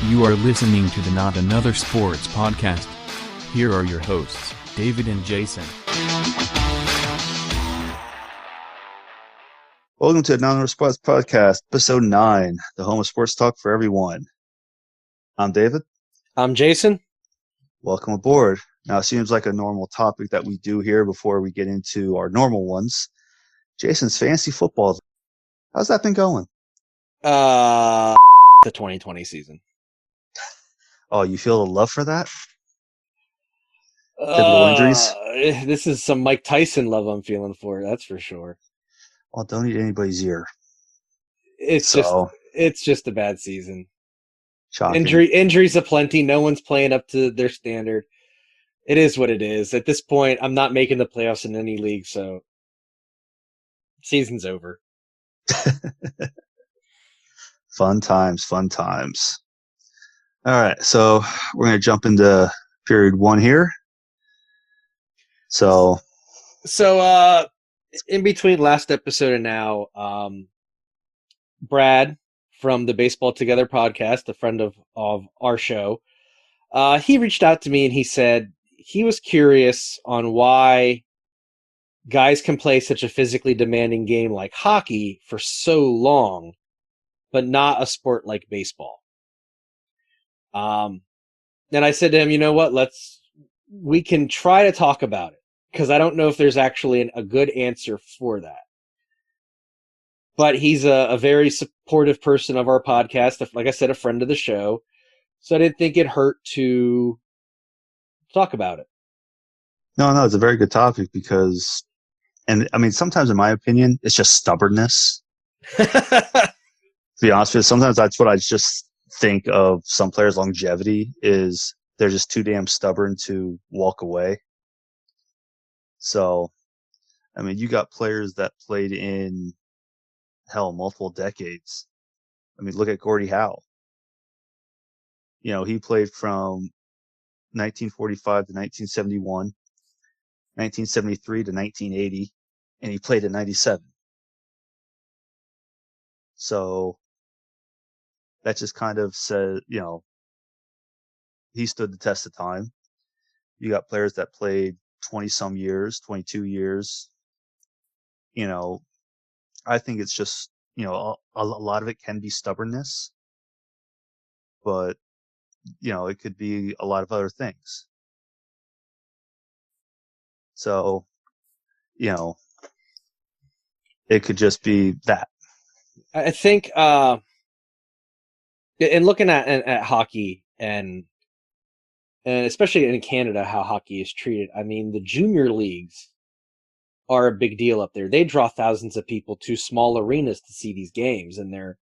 You are listening to the Not Another Sports podcast. Here are your hosts, David and Jason. Welcome to the Not Another Sports podcast, episode 9, the home of sports talk for everyone. I'm David. I'm Jason. Welcome aboard. Now, it seems like a normal topic that we do here before we get into our normal ones. Jason's fantasy football. How's that been going? The 2020 season. Oh, you feel the love for that? Typical injuries? This is some Mike Tyson love I'm feeling for, that's for sure. Well, don't eat anybody's ear. It's just a bad season. Shocking. Injuries aplenty. No one's playing up to their standard. It is what it is. At this point, I'm not making the playoffs in any league, so season's over. Fun times. All right, so we're going to jump into period 1 here. So in between last episode and now, Brad from the Baseball Together podcast, a friend of our show, he reached out to me and he said he was curious on why guys can play such a physically demanding game like hockey for so long, but not a sport like baseball. And I said to him, you know what, we can try to talk about it, because I don't know if there's actually a good answer for that. But he's a very supportive person of our podcast, like I said, a friend of the show, so I didn't think it hurt to talk about it. No, it's a very good topic because, and I mean, sometimes in my opinion, it's just stubbornness. To be honest with you, sometimes that's what I just think of some players' longevity is they're just too damn stubborn to walk away. So, I mean, you got players that played in, multiple decades. I mean, look at Gordie Howe. You know, he played from 1945 to 1971, 1973 to 1980, and he played at 97. So that just kind of says, he stood the test of time. You got players that played 20-some years, 22 years. I think it's just, a lot of it can be stubbornness, but, it could be a lot of other things. So, it could just be that. I think, in looking at hockey and especially in Canada, how hockey is treated, I mean, the junior leagues are a big deal up there. They draw thousands of people to small arenas to see these games. And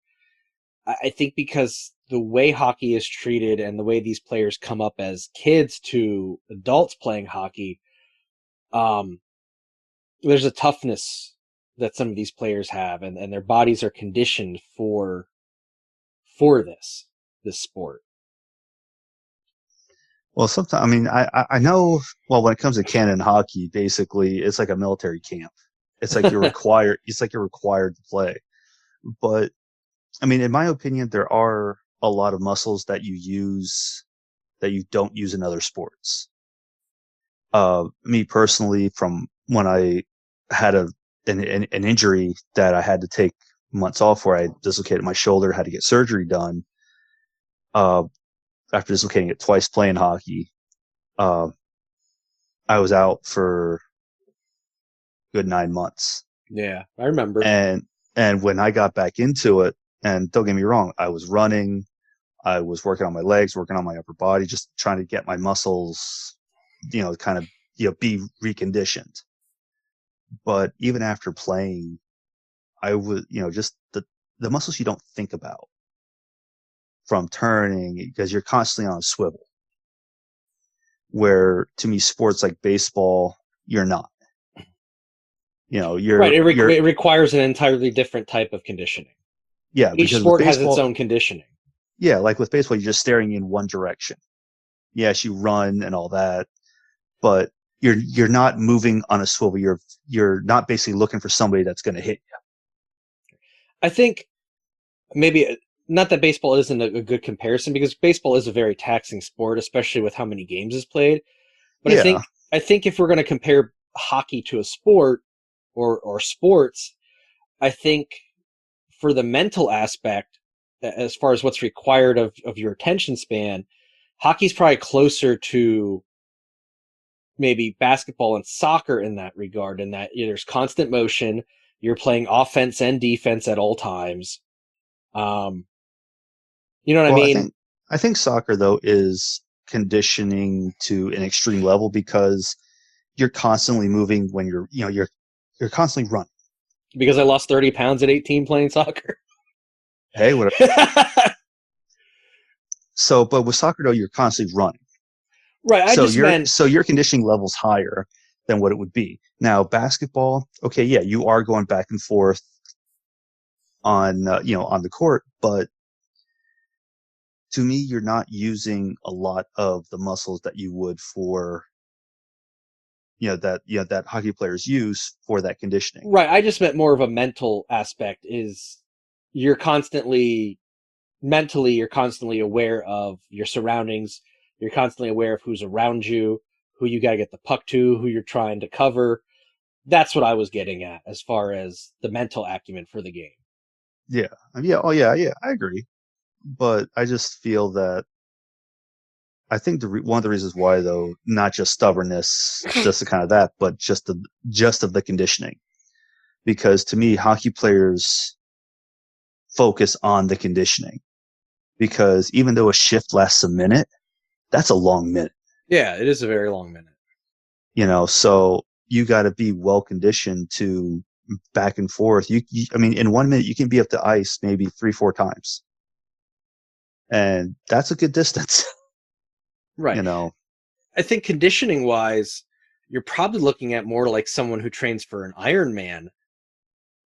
I think because the way hockey is treated and the way these players come up as kids to adults playing hockey, there's a toughness that some of these players have, and their bodies are conditioned for this sport. Well, sometimes, I mean, I know, when it comes to Canada hockey, basically, it's like a military camp. It's like you're required to play. But, I mean, in my opinion, there are a lot of muscles that you use that you don't use in other sports. Me personally, from when I had an injury that I had to take months off where I dislocated my shoulder, had to get surgery done. After dislocating it twice playing hockey, I was out for a good 9 months. Yeah, I remember. And when I got back into it, and don't get me wrong, I was running, I was working on my legs, working on my upper body, just trying to get my muscles, kind of, be reconditioned. But even after playing, I was, just the muscles you don't think about. From turning, because you're constantly on a swivel. Where to me, sports like baseball, you're not. You're right. It requires an entirely different type of conditioning. Yeah, each sport has its own conditioning. Yeah, like with baseball, you're just staring in one direction. Yes, you run and all that, but you're not moving on a swivel. You're not basically looking for somebody that's going to hit you. I think maybe not that baseball isn't a good comparison, because baseball is a very taxing sport, especially with how many games is played. But Yeah. I think if we're going to compare hockey to a sport or sports, I think for the mental aspect, as far as what's required of your attention span, hockey's probably closer to maybe basketball and soccer in that regard, in that there's constant motion, you're playing offense and defense at all times. Um, you know what I Well, mean? I think soccer though is conditioning to an extreme level because you're constantly moving when you're constantly running. Because I lost 30 pounds at 18 playing soccer. Hey, whatever. So, but with soccer though, you're constantly running. Right, I just meant So your conditioning level's higher than what it would be. Now, basketball, okay, yeah, you are going back and forth on on the court, but to me, you're not using a lot of the muscles that you would for that hockey players use for that conditioning. right. I just meant more of a mental aspect. Is you're constantly mentally you're constantly aware of your surroundings. You're constantly aware of who's around you, who you got to get the puck to, who you're trying to cover. That's what I was getting at as far as the mental acumen for the game. Yeah, yeah, oh yeah, I agree. But I just feel that I think one of the reasons why though, not just stubbornness, just the kind of that, but just of the conditioning. Because to me, hockey players focus on the conditioning. Because even though a shift lasts a minute, that's a long minute. Yeah, it is a very long minute. So you got to be well conditioned to back and forth. I mean, in 1 minute, you can be up to ice maybe 3-4 times. And that's a good distance. Right. I think conditioning wise, you're probably looking at more like someone who trains for an Ironman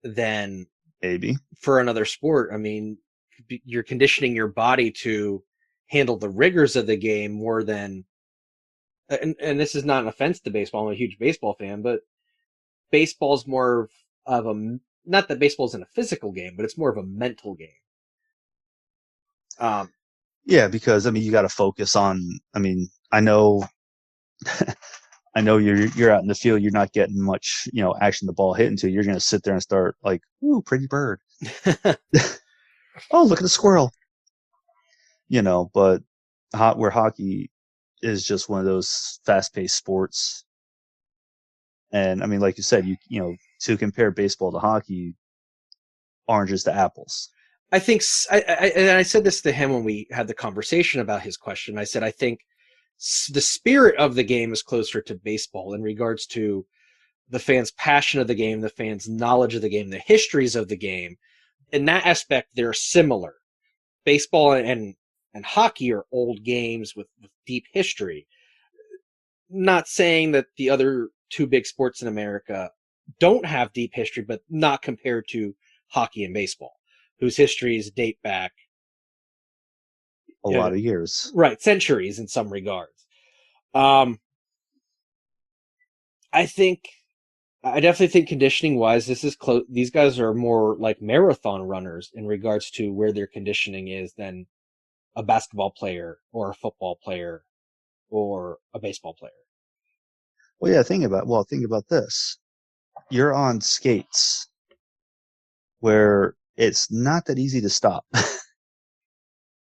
than Maybe for another sport. I mean, you're conditioning your body to handle the rigors of the game more than, and this is not an offense to baseball. I'm a huge baseball fan, but baseball's more of a, not that baseball isn't a physical game, but it's more of a mental game. yeah, because I mean, you got to focus on. I mean, I know, I know you're out in the field. You're not getting much, action the ball hitting to. You're going to sit there and start like, ooh, pretty bird. Oh, look at the squirrel. But where hockey is just one of those fast-paced sports. And I mean, like you said, to compare baseball to hockey, oranges to apples. I think, and I said this to him when we had the conversation about his question. I said, I think the spirit of the game is closer to baseball in regards to the fans' passion of the game, the fans' knowledge of the game, the histories of the game. In that aspect, they're similar. Baseball and hockey are old games with deep history. Not saying that the other two big sports in America don't have deep history, but not compared to hockey and baseball, whose histories date back A lot of years. right, centuries in some regards. I definitely think conditioning wise, this is close. These guys are more like marathon runners in regards to where their conditioning is than a basketball player or a football player or a baseball player. Well, yeah, think about this. You're on skates where it's not that easy to stop.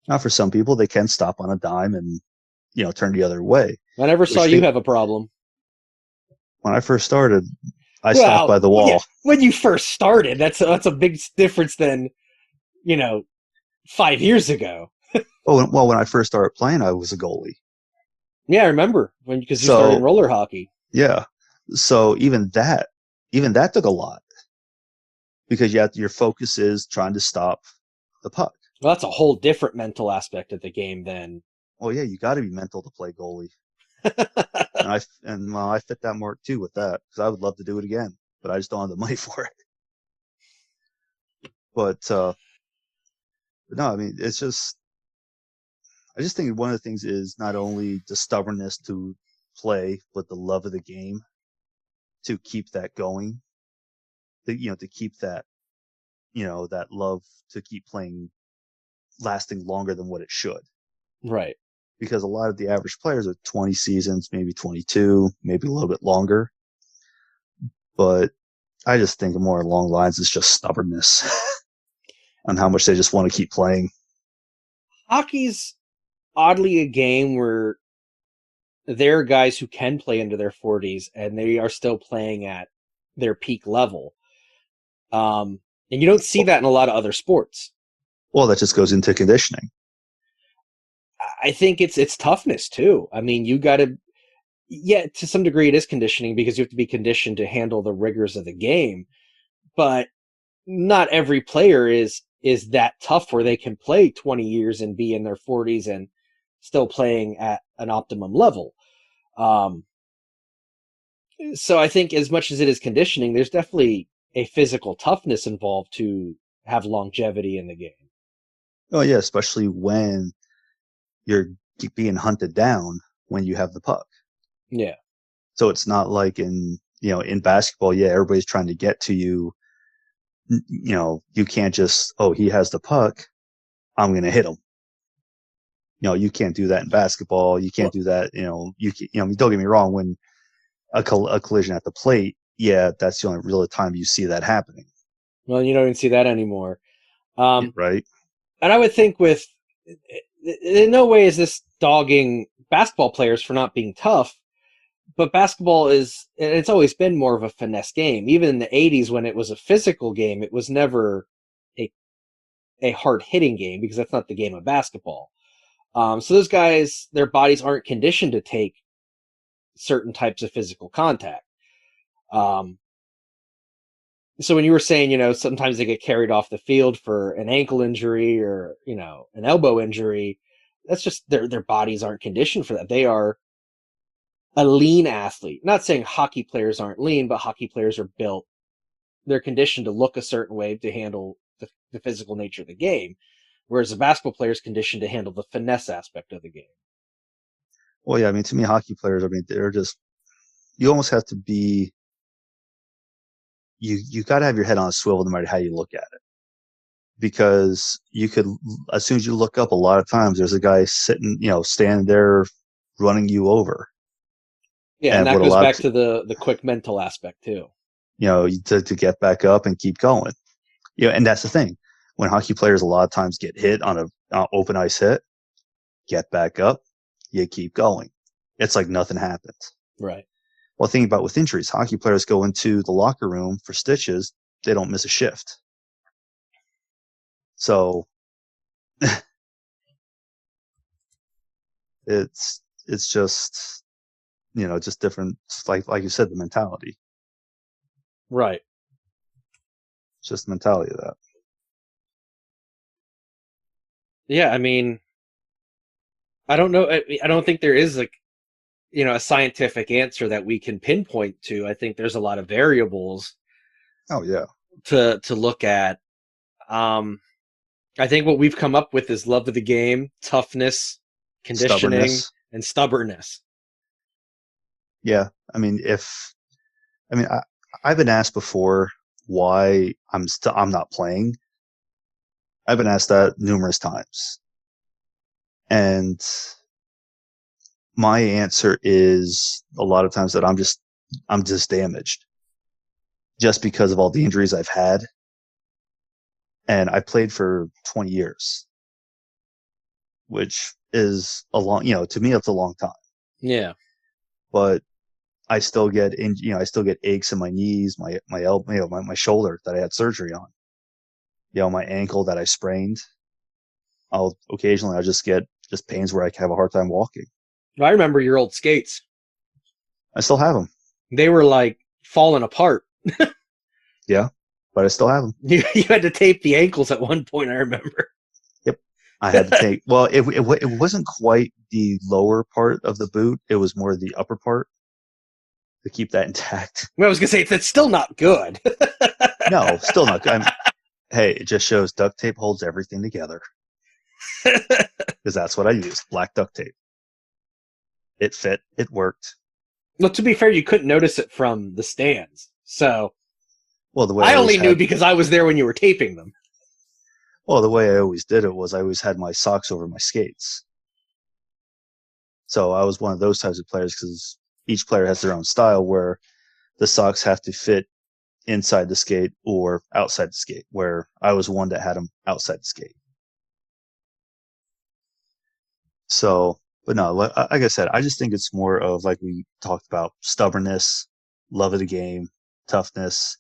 Now, for some people, they can stop on a dime and, turn the other way. I never saw you have a problem. When I first started, I stopped by the wall. Yeah, when you first started, that's a big difference than, 5 years ago. Well, when I first started playing, I was a goalie. Yeah, I remember because you started in roller hockey. Yeah. So even that took a lot because your focus is trying to stop the puck. Well, that's a whole different mental aspect of the game then. Well, yeah, you got to be mental to play goalie. and I fit that mark too with that because I would love to do it again, but I just don't have the money for it. But no, I mean, it's just, I just think one of the things is not only the stubbornness to play, but the love of the game to keep that going. To keep that, that love to keep playing lasting longer than what it should. Right. Because a lot of the average players are 20 seasons, maybe 22, maybe a little bit longer. But I just think more along the lines is just stubbornness on how much they just want to keep playing. Hockey's oddly a game where there are guys who can play into their 40s and they are still playing at their peak level. And you don't see that in a lot of other sports. Well, that just goes into conditioning. I think it's toughness too. I mean, you got to, to some degree it is conditioning because you have to be conditioned to handle the rigors of the game. But not every player is that tough where they can play 20 years and be in their 40s and still playing at an optimum level. So I think as much as it is conditioning, there's definitely a physical toughness involved to have longevity in the game. Oh yeah, especially when you're being hunted down when you have the puck. Yeah. So it's not like in basketball, yeah, everybody's trying to get to you. You can't just, he has the puck, I'm going to hit him. You can't do that in basketball. You can't do that. Don't get me wrong. When a collision at the plate, yeah, that's the only real time you see that happening. Well, you don't even see that anymore. Right. And I would think in no way is this dogging basketball players for not being tough, but basketball it's always been more of a finesse game. Even in the 80s when it was a physical game, it was never a hard-hitting game because that's not the game of basketball. So those guys, their bodies aren't conditioned to take certain types of physical contact. So when you were saying, sometimes they get carried off the field for an ankle injury or, an elbow injury, that's just their bodies aren't conditioned for that. They are a lean athlete. Not saying hockey players aren't lean, but hockey players are built. They're conditioned to look a certain way to handle the physical nature of the game, whereas a basketball player is conditioned to handle the finesse aspect of the game. Well, yeah, I mean, to me, hockey players, they're just, you almost have to be, you got to have your head on a swivel no matter how you look at it. Because you could, as soon as you look up, a lot of times there's a guy sitting, standing there running you over. Yeah, and that goes back to the quick mental aspect too. To get back up and keep going. And that's the thing. When hockey players a lot of times get hit on an open ice hit, get back up, you keep going. It's like nothing happened. Right. Well, thinking about with injuries, hockey players go into the locker room for stitches. They don't miss a shift. So it's just, just different. Like you said, the mentality. Right. It's just the mentality of that. Yeah, I mean, I don't know. I don't think there is a scientific answer that we can pinpoint to. I think there's a lot of variables. Oh yeah. To look at. I think what we've come up with is love of the game, toughness, conditioning, and stubbornness. Yeah, I've been asked before why I'm not playing. I've been asked that numerous times. And my answer is a lot of times that I'm just damaged just because of all the injuries I've had. And I played for 20 years, which is a long, to me, it's a long time. Yeah. But I still get aches in my knees, my elbow, my shoulder that I had surgery on. My ankle that I sprained. I'll just get pains where I have a hard time walking. I remember your old skates. I still have them. They were like falling apart. Yeah, but I still have them. You had to tape the ankles at one point, I remember. Yep. I had to take, well, it wasn't quite the lower part of the boot. It was more the upper part to keep that intact. Well, I was going to say, that's still not good. No, still not good. Hey, it just shows duct tape holds everything together. Because that's what I used, black duct tape. It fit. It worked. Well, to be fair, you couldn't notice it from the stands. So, well, the way I only knew because I was there when you were taping them. Well, the way I always did it was I always had my socks over my skates. So I was one of those types of players because each player has their own style where the socks have to fit inside the skate or outside the skate, where I was one that had them outside the skate. So, but no, like I said, I just think it's more of, like we talked about, stubbornness, love of the game, toughness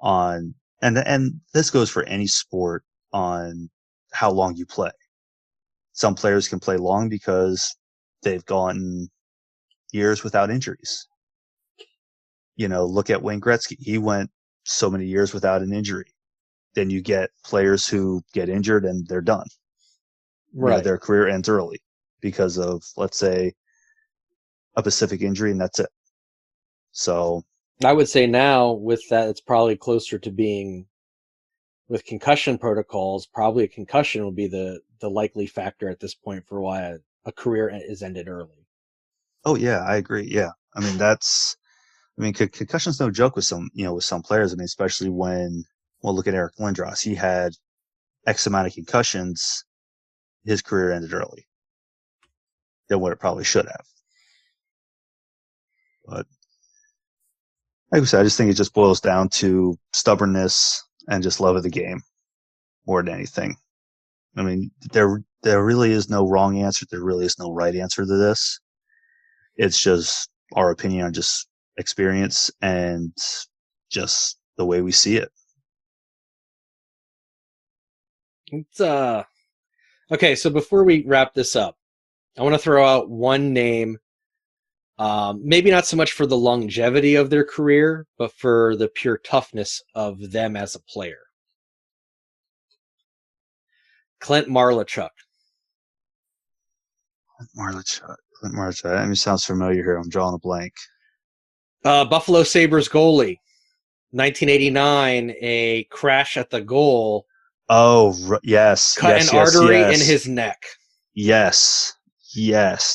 on, and this goes for any sport, on how long you play. Some players can play long because they've gone years without injuries. Look at Wayne Gretzky. He went so many years without an injury. Then you get players who get injured and they're done. Right. Their career ends early because of, let's say, a specific injury, and that's it. So I would say now with that, it's probably closer to being, with concussion protocols, probably a concussion will be the likely factor at this point for why a career is ended early. Oh yeah, I agree. Yeah. I mean, concussion's no joke with some players. I mean, especially when, look at Eric Lindros. He had X amount of concussions. His career ended early than what it probably should have. But like I said, I just think it just boils down to stubbornness and just love of the game more than anything. I mean, there really is no wrong answer. There really is no right answer to this. It's just our opinion on just experience and just the way we see it. It's okay. So before we wrap this up, I want to throw out one name. Maybe not so much for the longevity of their career, but for the pure toughness of them as a player. Clint Malarchuk. Clint Malarchuk. I mean, sounds familiar here. I'm drawing a blank. Buffalo Sabres goalie. 1989, a crash at the goal. Oh, yes. Cut an artery in his neck. Yes.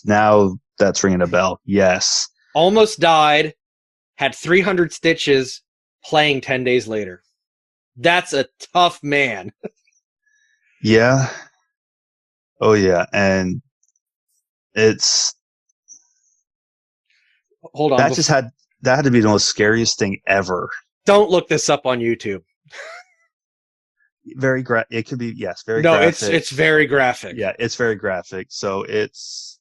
Now that's ringing a bell. Yes. Almost died. Had 300 stitches. Playing 10 days later. That's a tough man. Yeah. Oh, yeah. And it's... Hold on. That had to be the most scariest thing ever. Don't look this up on YouTube. Very it could be, yes, very no, graphic. it's very graphic. Yeah, it's very graphic. So it's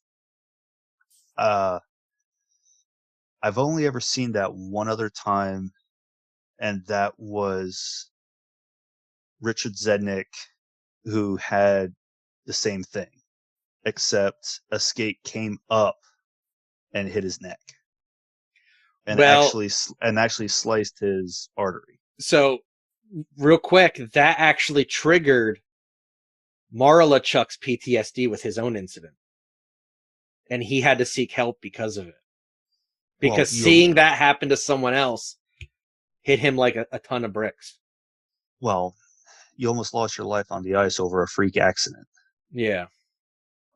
I've only ever seen that one other time, and that was Richard Zednick, who had the same thing, except a skate came up and hit his neck. And actually sliced his artery. So real quick, that actually triggered Malarchuk's PTSD with his own incident. And he had to seek help because of it. Because seeing that happen to someone else hit him like a ton of bricks. Well, you almost lost your life on the ice over a freak accident. Yeah.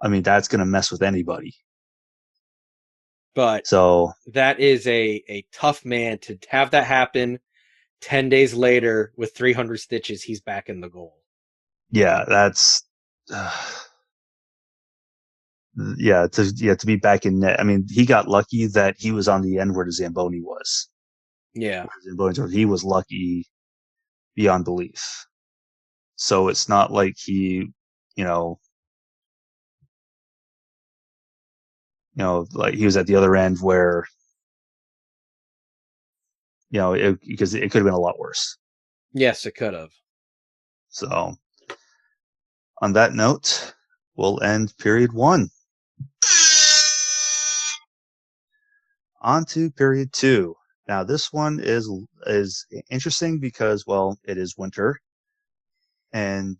I mean, that's going to mess with anybody. But so that is a tough man to have that happen. 10 days later, with 300 stitches, he's back in the goal. Yeah, that's... to be back in net. I mean, he got lucky that he was on the end where the Zamboni was. Yeah. He was lucky beyond belief. So it's not like he, like he was at the other end where, because it could have been a lot worse. Yes, it could have. So, on that note, we'll end period 1. On to period 2. Now, this one is interesting because, well, it is winter, and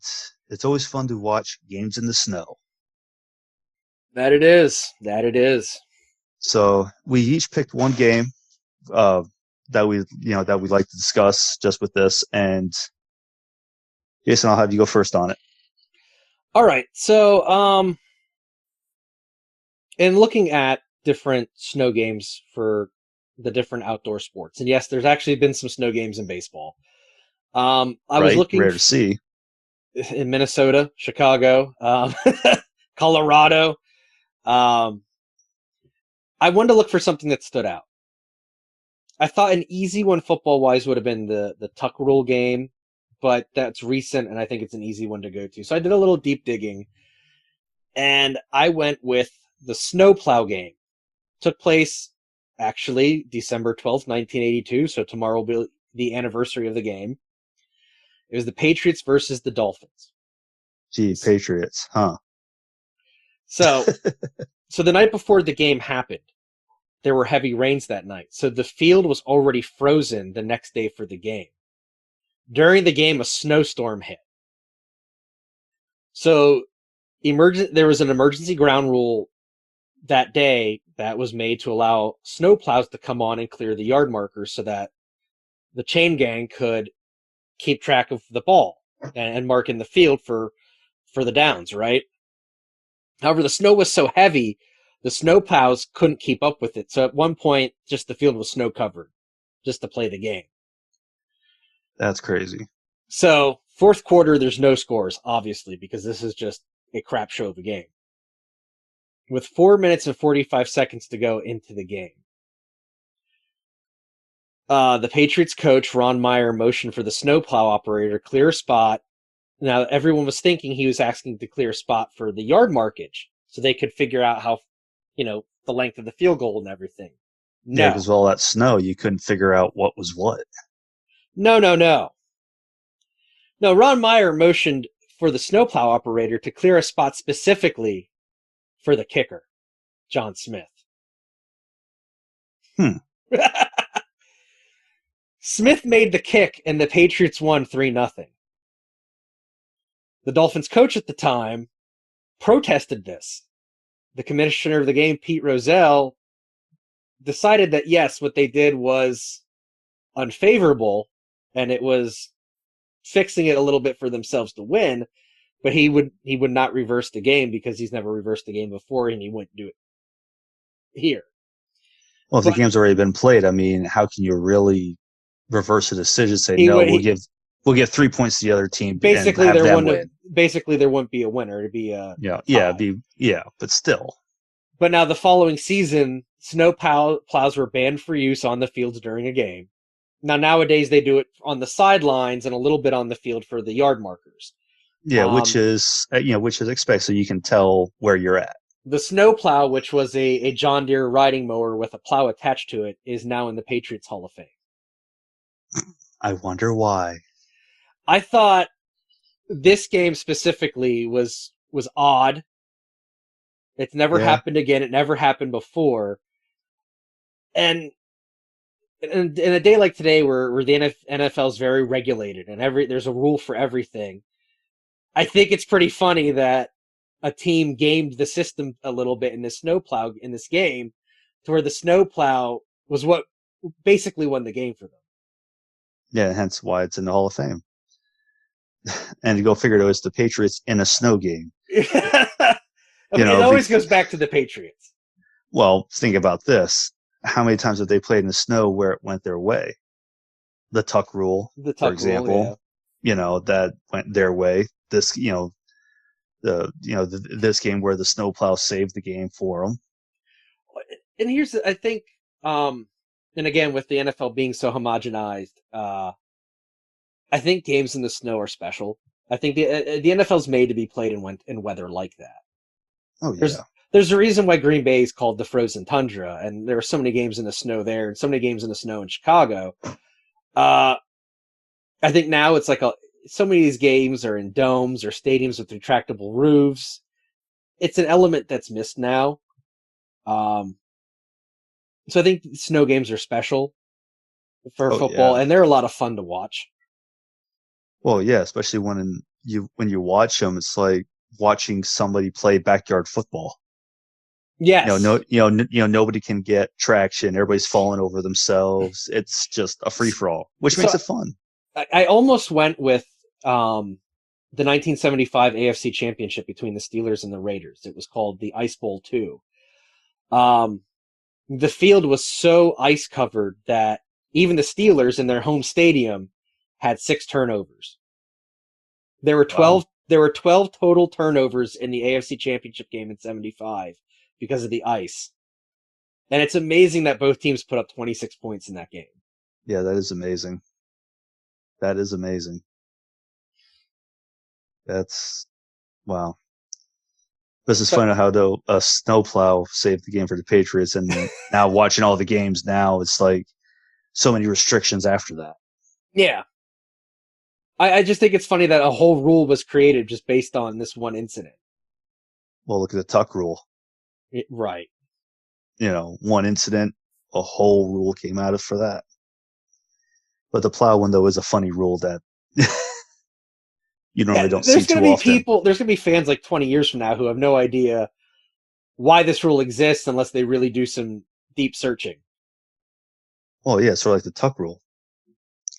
it's always fun to watch games in the snow. That it is. So we each picked one game that we'd like to discuss just with this, and Jason, I'll have you go first on it. All right. So, in looking at different snow games for the different outdoor sports, and yes, there's actually been some snow games in baseball. I was looking rare to see. in Minnesota, Chicago, Colorado. I wanted to look for something that stood out. I thought an easy one football-wise would have been the tuck rule game, but that's recent, and I think it's an easy one to go to. So I did a little deep digging, and I went with the snowplow game. Took place, actually, December 12th, 1982, so tomorrow will be the anniversary of the game. It was the Patriots versus the Dolphins. Gee, Patriots, huh? So the night before the game happened, there were heavy rains that night. So the field was already frozen the next day for the game. During the game, a snowstorm hit. So there was an emergency ground rule that day that was made to allow snowplows to come on and clear the yard markers so that the chain gang could keep track of the ball and mark in the field for the downs, right? However, the snow was so heavy, the snowplows couldn't keep up with it. So at one point, just the field was snow covered just to play the game. That's crazy. So fourth quarter, there's no scores, obviously, because this is just a crap show of a game. With 4 minutes and 45 seconds to go into the game, the Patriots coach, Ron Meyer, motioned for the snowplow operator to clear a spot. Now, everyone was thinking he was asking to clear a spot for the yard markage so they could figure out how, the length of the field goal and everything. No. Yeah, because of all that snow, you couldn't figure out what was what. No. No, Ron Meyer motioned for the snowplow operator to clear a spot specifically for the kicker, John Smith. Smith made the kick, and the Patriots won 3-0. The Dolphins coach at the time protested this. The commissioner of the game, Pete Rozelle, decided that, yes, what they did was unfavorable, and it was fixing it a little bit for themselves to win, but he would not reverse the game because he's never reversed the game before, and he wouldn't do it here. Well, if the game's already been played, I mean, how can you really reverse a decision? Say we'll give 3 points to the other team. Basically, and have them win. Basically, there wouldn't be a winner. It'd be a but still. But now the following season, snow plows were banned for use on the fields during a game. Now nowadays they do it on the sidelines and a little bit on the field for the yard markers. Yeah, which is expected, so you can tell where you're at. The snowplow, which was a John Deere riding mower with a plow attached to it, is now in the Patriots Hall of Fame. I wonder why. I thought this game specifically was odd. It's never happened again. It never happened before. And in a day like today where the NFL is very regulated and there's a rule for everything, I think it's pretty funny that a team gamed the system a little bit in this snowplow in this game to where the snowplow was what basically won the game for them. Yeah, hence why it's in the Hall of Fame. And to go figure it was the Patriots in a snow game. It always goes back to the Patriots. Well, think about this. How many times have they played in the snow where it went their way? The tuck rule, for example, that went their way. This, this game where the snowplow saved the game for them. And here's, I think, and again, with the NFL being so homogenized, I think games in the snow are special. I think the NFL's made to be played in weather like that. Oh, yeah. There's a reason why Green Bay is called the frozen tundra, and there are so many games in the snow there, and so many games in the snow in Chicago. I think now it's like so many of these games are in domes or stadiums with retractable roofs. It's an element that's missed now. So I think snow games are special for football, and they're a lot of fun to watch. Well, yeah, especially when you watch them, it's like watching somebody play backyard football. Yes. Nobody can get traction. Everybody's falling over themselves. It's just a free for all, which makes it fun. I almost went with the 1975 AFC Championship between the Steelers and the Raiders. It was called the Ice Bowl 2. The field was so ice covered that even the Steelers in their home stadium had 6 turnovers. There were Wow. 12. There were 12 total turnovers in the AFC Championship game in '75 because of the ice, and it's amazing that both teams put up 26 points in that game. Yeah, that is amazing. That is amazing. That's wow. This is funny how though a snowplow saved the game for the Patriots, and now watching all the games now, it's like so many restrictions after that. Yeah, I just think it's funny that a whole rule was created just based on this one incident. Well, look at the tuck rule. Right. One incident, a whole rule came out of for that. But the plow one though is a funny rule that you normally don't see There's too going to be often. people. There's going to be fans like 20 years from now who have no idea why this rule exists unless they really do some deep searching. Well, yeah, sort of like the tuck rule.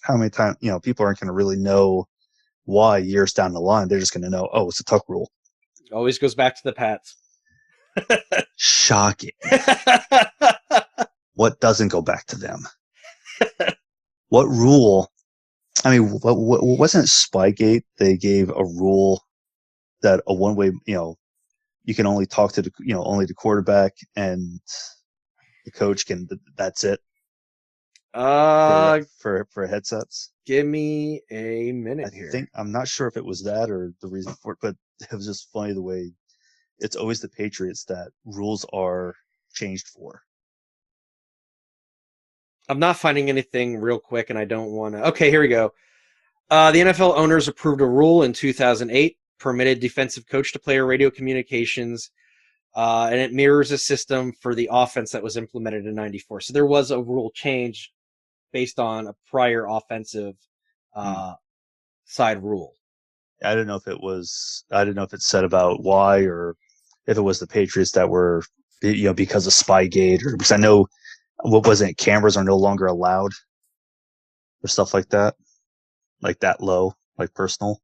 How many times, people aren't going to really know why years down the line. They're just going to know, oh, it's a tuck rule. Always goes back to the Pats. Shocking. What doesn't go back to them? What rule? I mean, what wasn't it Spygate? They gave a rule that a one-way, you can only talk to only the quarterback and the coach can. That's it. For headsets. Give me a minute here. I'm not sure if it was that or the reason for it, but it was just funny the way it's always the Patriots that rules are changed for. I'm not finding anything real quick, and I don't want to. Okay, here we go. The NFL owners approved a rule in 2008, permitted defensive coach to player radio communications, and it mirrors a system for the offense that was implemented in '94. So there was a rule change based on a prior offensive side rule. I don't know if it said about why or if it was the Patriots that were, because of Spygate, or because I know what was it? Cameras are no longer allowed or stuff like that low, like personal.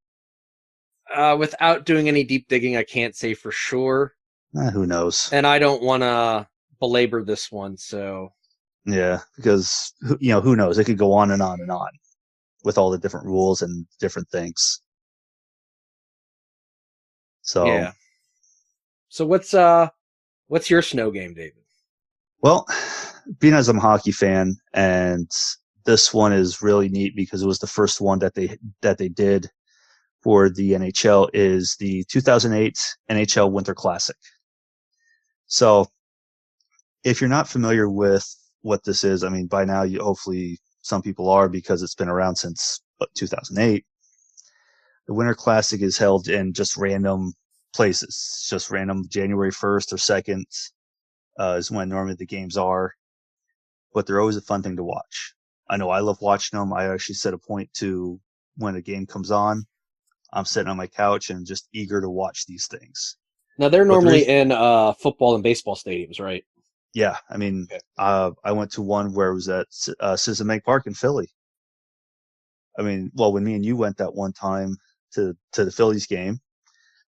Without doing any deep digging, I can't say for sure. Who knows? And I don't want to belabor this one, so. Yeah, because who knows? It could go on and on and on with all the different rules and different things. So yeah. So what's your snow game, David? Well, being as I'm a hockey fan, and this one is really neat because it was the first one that they did for the NHL, is the 2008 NHL Winter Classic. So if you're not familiar with what this is, I mean, by now hopefully some people are, because it's been around since 2008. The Winter Classic is held in just random places, just random January 1st or 2nd is when normally the games are, but they're always a fun thing to watch. I know I love watching them. I actually set a point to when a game comes on, I'm sitting on my couch and just eager to watch these things. Now they're normally in football and baseball stadiums, right? Yeah, I mean, okay. I went to one where it was at Citizen Bank Park in Philly. I mean, well, when me and you went that one time to the Phillies game,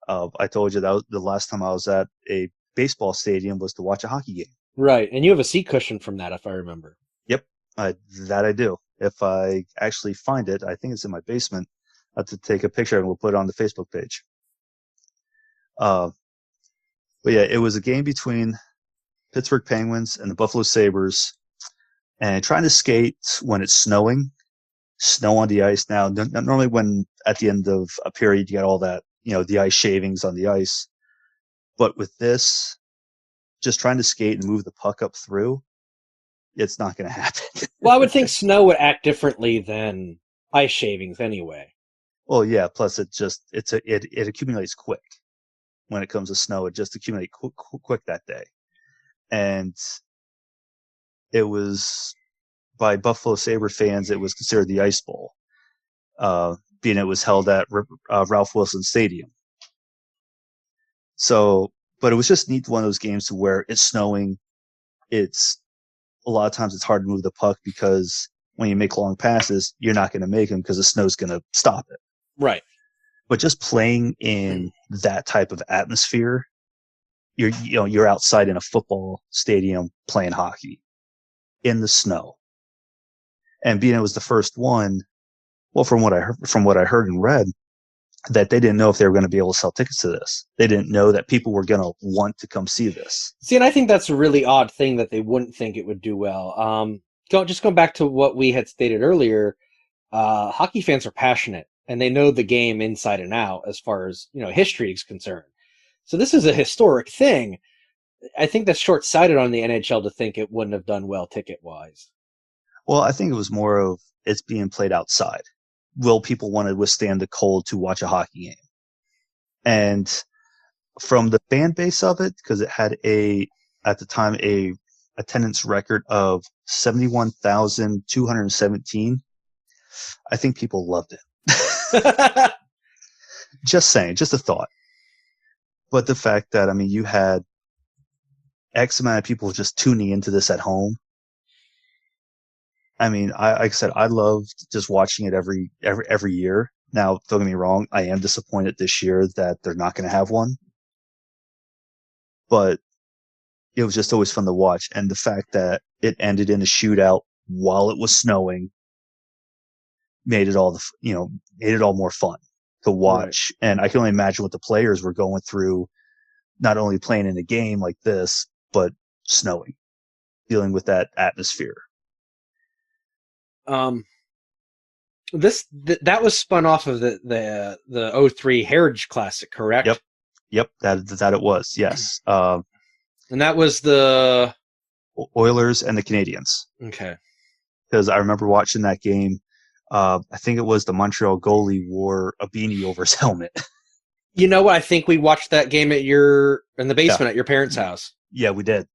I told you that was the last time I was at a baseball stadium was to watch a hockey game. Right, and you have a seat cushion from that, if I remember. Yep, that I do. If I actually find it, I think it's in my basement. I have to take a picture and we'll put it on the Facebook page. But yeah, it was a game between Pittsburgh Penguins and the Buffalo Sabres, and trying to skate when it's snowing, snow on the ice. Now, normally when at the end of a period you get all that, the ice shavings on the ice. But with this, just trying to skate and move the puck up through, it's not going to happen. Well, I would think snow would act differently than ice shavings anyway. Well, yeah. Plus, it accumulates quick. When it comes to snow, it just accumulates quick that day. And it was, by Buffalo Sabre fans, it was considered the Ice Bowl, being it was held at Ralph Wilson Stadium. So, but it was just neat, one of those games to where it's snowing. It's a lot of times it's hard to move the puck because when you make long passes, you're not going to make them because the snow's going to stop it. Right. But just playing in that type of atmosphere, you're outside in a football stadium playing hockey in the snow, and being it was the first one. Well, from what I heard and read, that they didn't know if they were going to be able to sell tickets to this. They didn't know that people were going to want to come see this. See, and I think that's a really odd thing that they wouldn't think it would do well. Just going back to what we had stated earlier, hockey fans are passionate and they know the game inside and out as far as, history is concerned. So this is a historic thing. I think that's short-sighted on the NHL to think it wouldn't have done well ticket-wise. Well, I think it was more of it's being played outside. Will people want to withstand the cold to watch a hockey game? And from the fan base of it, because it had at the time, a attendance record of 71,217, I think people loved it. Just saying, just a thought. But the fact that, you had X amount of people just tuning into this at home. Like I said, I loved just watching it every year. Now, don't get me wrong, I am disappointed this year that they're not going to have one. But it was just always fun to watch. And the fact that it ended in a shootout while it was snowing made it all more fun to watch. Right. And I can only imagine what the players were going through, not only playing in a game like this, but snowing, dealing with that atmosphere. That was spun off of the 03 Heritage Classic, correct? Yep. That it was. Yes. And that was the Oilers and the Canadiens. Okay. Because I remember watching that game. I think it was the Montreal goalie wore a beanie over his helmet. You know what? I think we watched that game in the basement at your parents' house. Yeah, we did.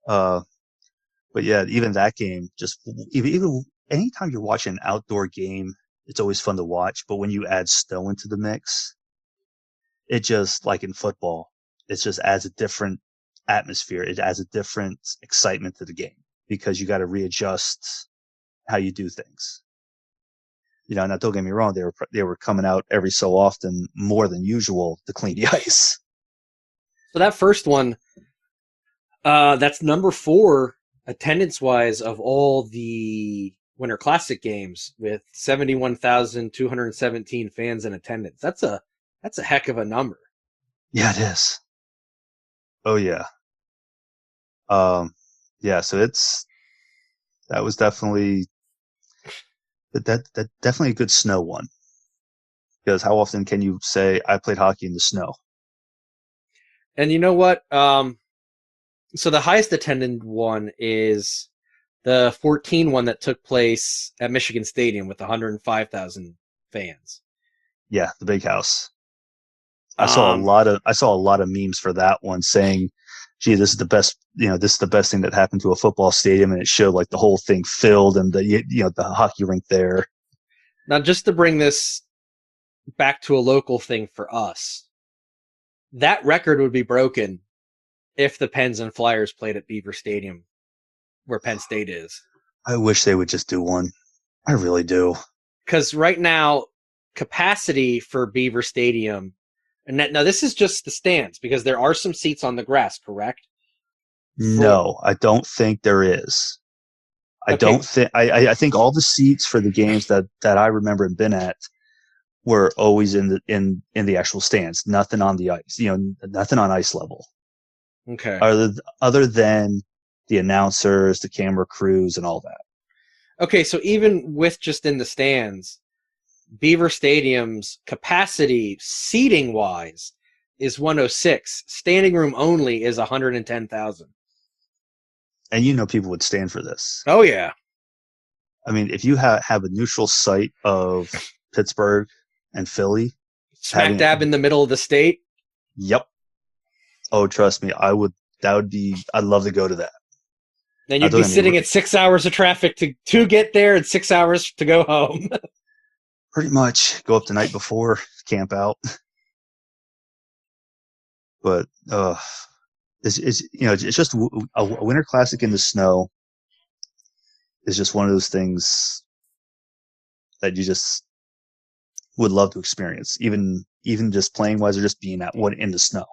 But yeah, even that game, just even anytime you're watching an outdoor game, it's always fun to watch. But when you add snow into the mix, it just, like in football, it just adds a different atmosphere. It adds a different excitement to the game because you got to readjust how you do things. Now don't get me wrong, they were coming out every so often more than usual to clean the ice. So that first one, that's number 4 attendance-wise of all the Winter Classic games with 71,217 fans in attendance. That's a heck of a number. Yeah, it is. Oh yeah. Yeah, so that was definitely definitely a good snow one. Because how often can you say I played hockey in the snow? And you know what? So the highest attended one is the 14 one that took place at Michigan Stadium with 105,000 fans. Yeah, the big house. I saw a lot of memes for that one saying, "Gee, this is the best. This is the best thing that happened to a football stadium," and it showed like the whole thing filled and the hockey rink there. Now, just to bring this back to a local thing for us, that record would be broken if the Pens and Flyers played at Beaver Stadium, where Penn State is. I wish they would just do one. I really do. Because right now, capacity for Beaver Stadium, and now this is just the stands, because there are some seats on the grass, correct? No, I don't think there is. I think all the seats for the games that I remember and been at were always in the actual stands, nothing on the ice, nothing on ice level. Okay. Other than the announcers, the camera crews, and all that. Okay, so even with just in the stands, Beaver Stadium's capacity, seating-wise, is 106. Standing room only is 110,000. And people would stand for this. Oh, yeah. If you have a neutral site of Pittsburgh and Philly. Smack dab in the middle of the state? Yep. Oh, trust me, I'd love to go to that. Then you'd be sitting at 6 hours of traffic to get there and 6 hours to go home. Pretty much. Go up the night before, camp out. But it's just a Winter Classic in the snow is just one of those things that you just would love to experience, even just playing wise or just being at one in the snow.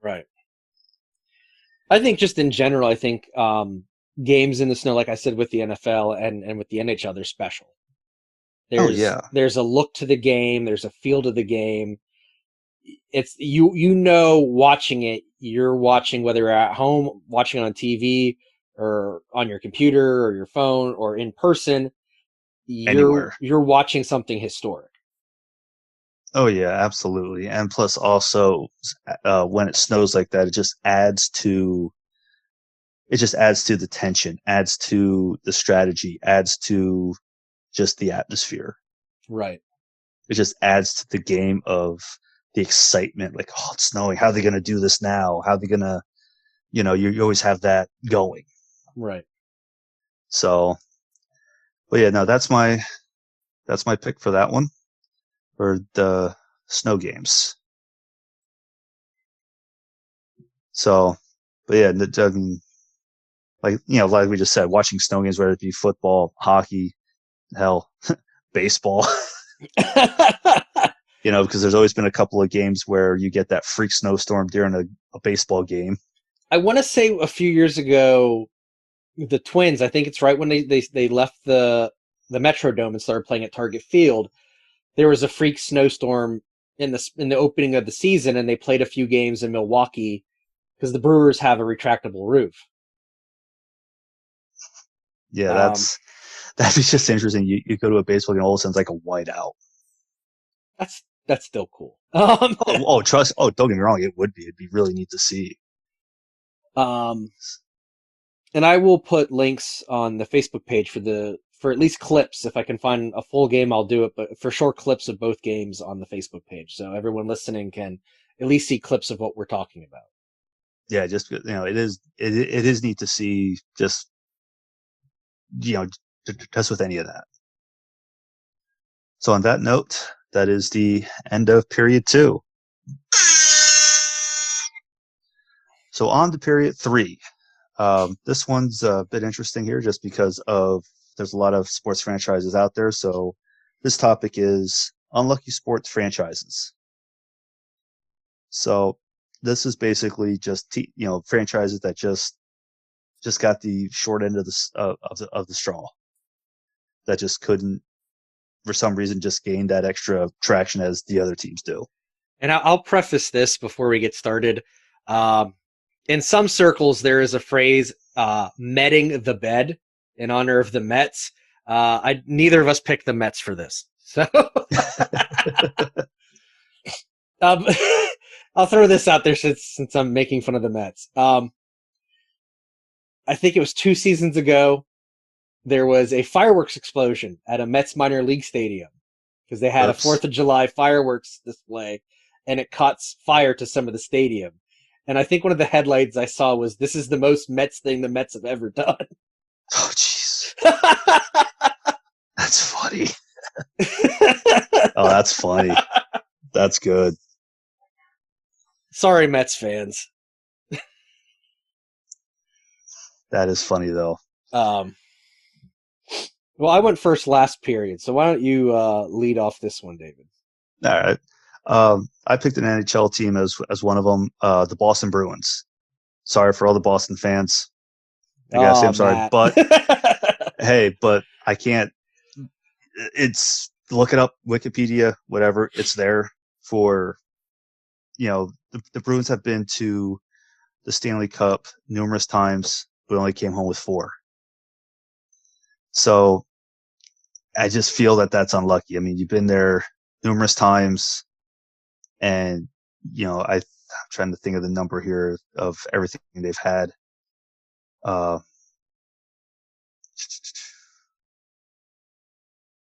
Right. I think just in general, games in the snow, like I said, with the NFL and with the NHL, they're special. Oh yeah. There's a look to the game. There's a feel to the game. It's watching it. You're watching whether you're at home, watching on TV, or on your computer or your phone or in person. Anywhere. You're watching something historic. Oh yeah, absolutely. And plus, also, when it snows like that, it just adds to the tension, adds to the strategy, adds to just the atmosphere. Right. It just adds to the game of the excitement. Like, oh, it's snowing. How are they going to do this now? How are they going to, you always have that going. Right. So, but yeah, no, that's my pick for that one, for the snow games. So, but yeah, I mean, like we just said, watching snow games, whether it be football, hockey, hell, baseball, because there's always been a couple of games where you get that freak snowstorm during a baseball game. I want to say a few years ago, the Twins, I think it's right when they left the Metrodome and started playing at Target Field, there was a freak snowstorm in the opening of the season, and they played a few games in Milwaukee because the Brewers have a retractable roof. Yeah, that'd be just interesting. You go to a baseball game, all of a sudden it's like a whiteout. That's still cool. Don't get me wrong, it would be. It'd be really neat to see. And I will put links on the Facebook page for at least clips. If I can find a full game, I'll do it. But for short clips of both games on the Facebook page, so everyone listening can at least see clips of what we're talking about. Yeah, just it is neat to see. Just just with any of that. So on that note, that is the end of period 2. So on to period 3. This one's a bit interesting here just because there's a lot of sports franchises out there. So this topic is unlucky sports franchises. So this is basically just franchises that just got the short end of the straw, that just couldn't, for some reason, just gain that extra traction as the other teams do. And I'll preface this before we get started. In some circles, there is a phrase, "Metting the bed," in honor of the Mets. Neither of us picked the Mets for this, so I'll throw this out there since I'm making fun of the Mets. I think it was 2 seasons ago. There was a fireworks explosion at a Mets minor league stadium because they had a 4th of July fireworks display, and it caught fire to some of the stadium. And I think one of the headlines I saw was, "This is the most Mets thing the Mets have ever done." Oh, jeez. That's funny. Oh, that's funny. That's good. Sorry, Mets fans. That is funny, though. Well, I went first last period, so why don't you lead off this one, David? All right. I picked an NHL team as one of them, the Boston Bruins. Sorry for all the Boston fans. I gotta say I'm sorry, Matt. but hey, but I can't. Look it up, Wikipedia, whatever. It's there for, the Bruins have been to the Stanley Cup numerous times, but only came home with 4. So I just feel that that's unlucky. I mean, you've been there numerous times, and I'm trying to think of the number here of everything they've had.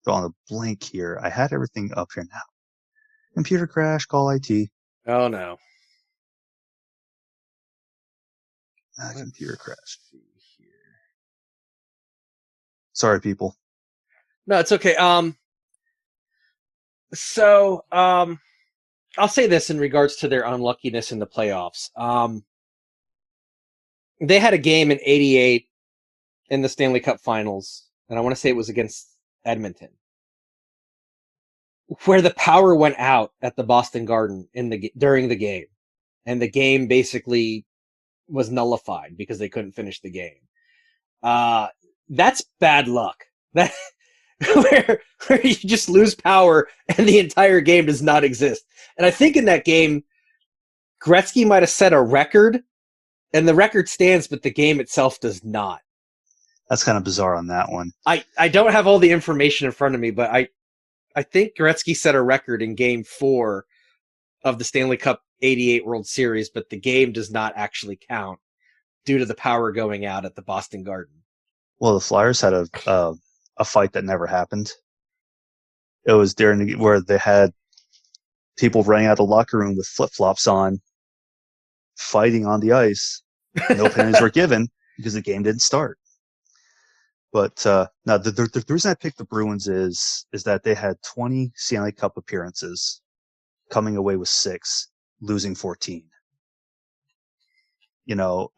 Drawing a blank here. I had everything up here now. Computer crash, call IT. Oh no. Computer crash. Sorry, people. No, it's okay. So, I'll say this in regards to their unluckiness in the playoffs. They had a game in '88 in the Stanley Cup Finals, and I want to say it was against Edmonton, where the power went out at the Boston Garden during the game, and the game basically was nullified because they couldn't finish the game. That's bad luck. where you just lose power and the entire game does not exist. And I think in that game, Gretzky might have set a record, and the record stands, but the game itself does not. That's kind of bizarre on that one. I don't have all the information in front of me, but I think Gretzky set a record in Game 4 of the Stanley Cup '88 World Series, but the game does not actually count due to the power going out at the Boston Garden. Well, the Flyers had a fight that never happened. It was where they had people running out of the locker room with flip-flops on, fighting on the ice. No penalties were given because the game didn't start. But now the reason I picked the Bruins is that they had 20 Stanley Cup appearances, coming away with 6, losing 14.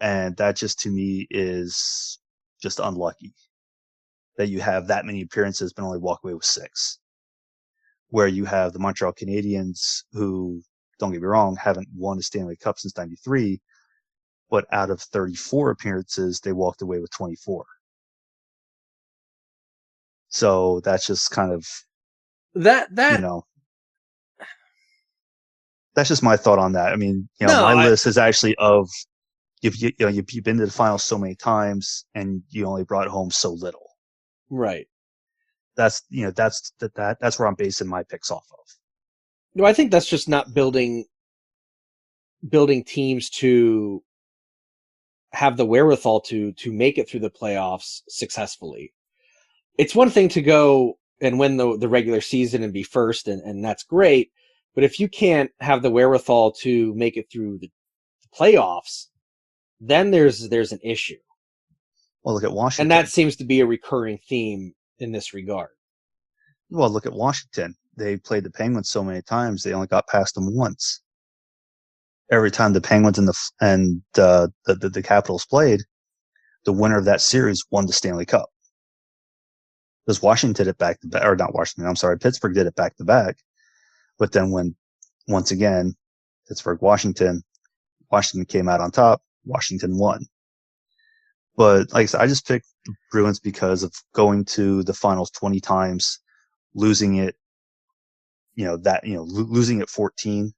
And that just to me is just unlucky that you have that many appearances but only walk away with 6. Where you have the Montreal Canadiens, who, don't get me wrong, haven't won a Stanley Cup since '93, but out of 34 appearances, they walked away with 24. So that's just kind of that that's just my thought on that. I mean, list is actually of you've been to the finals so many times and you only brought home so little. Right. That's where I'm basing my picks off of. No, I think that's just not building teams to have the wherewithal to make it through the playoffs successfully. It's one thing to go and win the regular season and be first, and that's great. But if you can't have the wherewithal to make it through the playoffs, then there's an issue. Well, look at Washington. And that seems to be a recurring theme in this regard. Well, look at Washington. They played the Penguins so many times, they only got past them once. Every time the Penguins and the Capitals played, the winner of that series won the Stanley Cup. Because Washington did it back to back, or not Washington, I'm sorry, Pittsburgh did it back to back. But then when, once again, Washington came out on top, Washington won. But like I said, I just picked the Bruins because of going to the finals 20 times, losing it, losing it 14.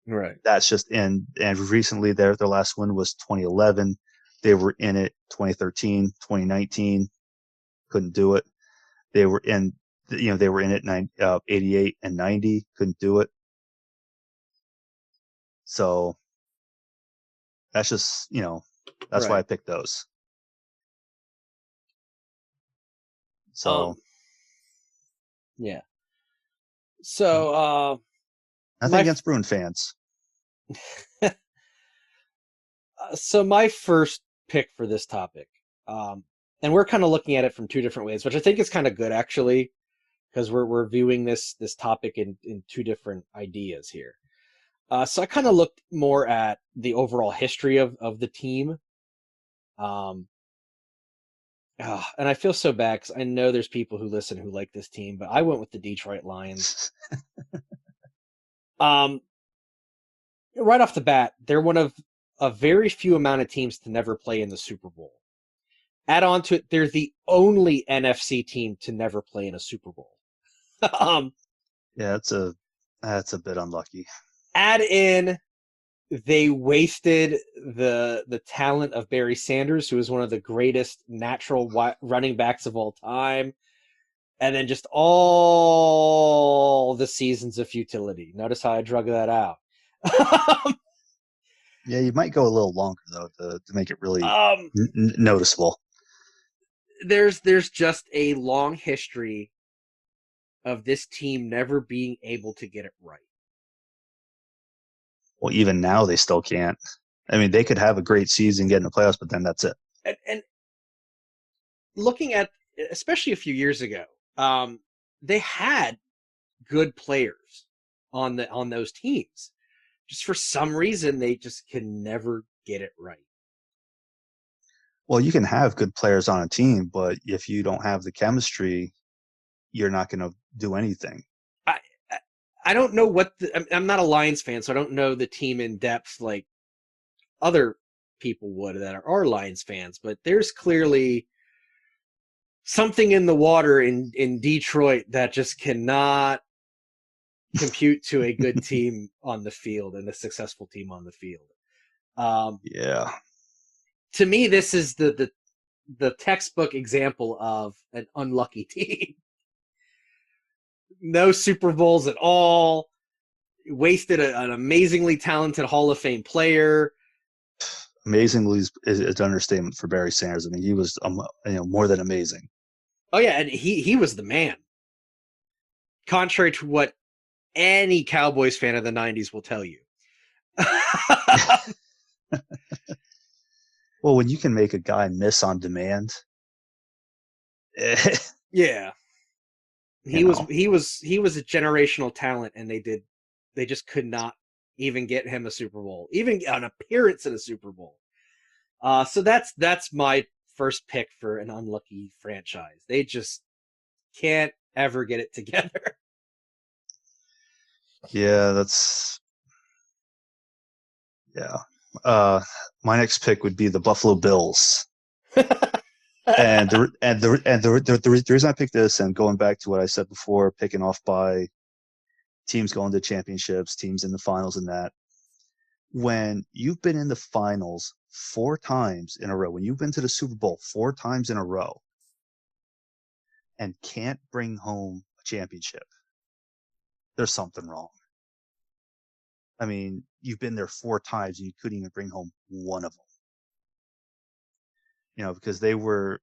Right. That's just, and recently their last win was 2011. They were in it 2013, 2019. Couldn't do it. They were in it 88 and 90. Couldn't do it. So that's just, that's why I picked those. So. Yeah. So, nothing against Bruin fans. So my first pick for this topic, and we're kind of looking at it from two different ways, which I think is kind of good actually, because we're viewing this topic in two different ideas here. So I kind of looked more at the overall history of the team. And I feel so bad because I know there's people who listen who like this team, but I went with the Detroit Lions. Right off the bat, they're one of a very few amount of teams to never play in the Super Bowl. Add on to it, they're the only NFC team to never play in a Super Bowl. Yeah, that's a bit unlucky. Add in, they wasted the talent of Barry Sanders, who is one of the greatest natural running backs of all time, and then just all the seasons of futility. Notice how I drug that out. Yeah, you might go a little longer though to make it really noticeable. There's just a long history of this team never being able to get it right. Well, even now they still can't. I mean, they could have a great season, get in the playoffs, but then that's it. And looking at, especially a few years ago, they had good players on those teams. Just for some reason, they just can never get it right. Well, you can have good players on a team, but if you don't have the chemistry, you're not going to do anything. I don't know I'm not a Lions fan, so I don't know the team in depth like other people would that are Lions fans, but there's clearly something in the water in Detroit that just cannot compute to a good team on the field and a successful team on the field. Yeah. To me, this is the textbook example of an unlucky team. No Super Bowls at all. Wasted an amazingly talented Hall of Fame player. Amazingly is an understatement for Barry Sanders. I mean, he was more than amazing. Oh yeah, and he was the man. Contrary to what any Cowboys fan of the 90s will tell you. Well, when you can make a guy miss on demand, yeah. He was a generational talent, and they just could not even get him a Super Bowl, even an appearance in a Super Bowl. So that's my first pick for an unlucky franchise. They just can't ever get it together. Yeah, my next pick would be the Buffalo Bills. And the reason I picked this, and going back to what I said before, picking off by teams going to championships, teams in the finals, and that, when you've been in the finals 4 times in a row, when you've been to the Super Bowl 4 times in a row, and can't bring home a championship, there's something wrong. I mean, you've been there 4 times and you couldn't even bring home one of them. Because they were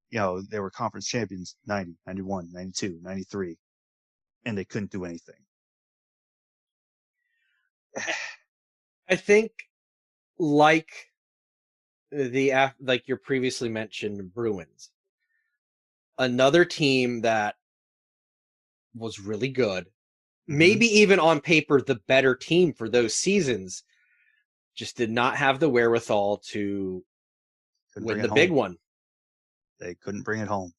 conference champions 90, 91, 92, 93, and they couldn't do anything. I think like your previously mentioned Bruins, another team that was really good, maybe even on paper the better team for those seasons, just did not have the wherewithal to win the big one. They couldn't bring it home.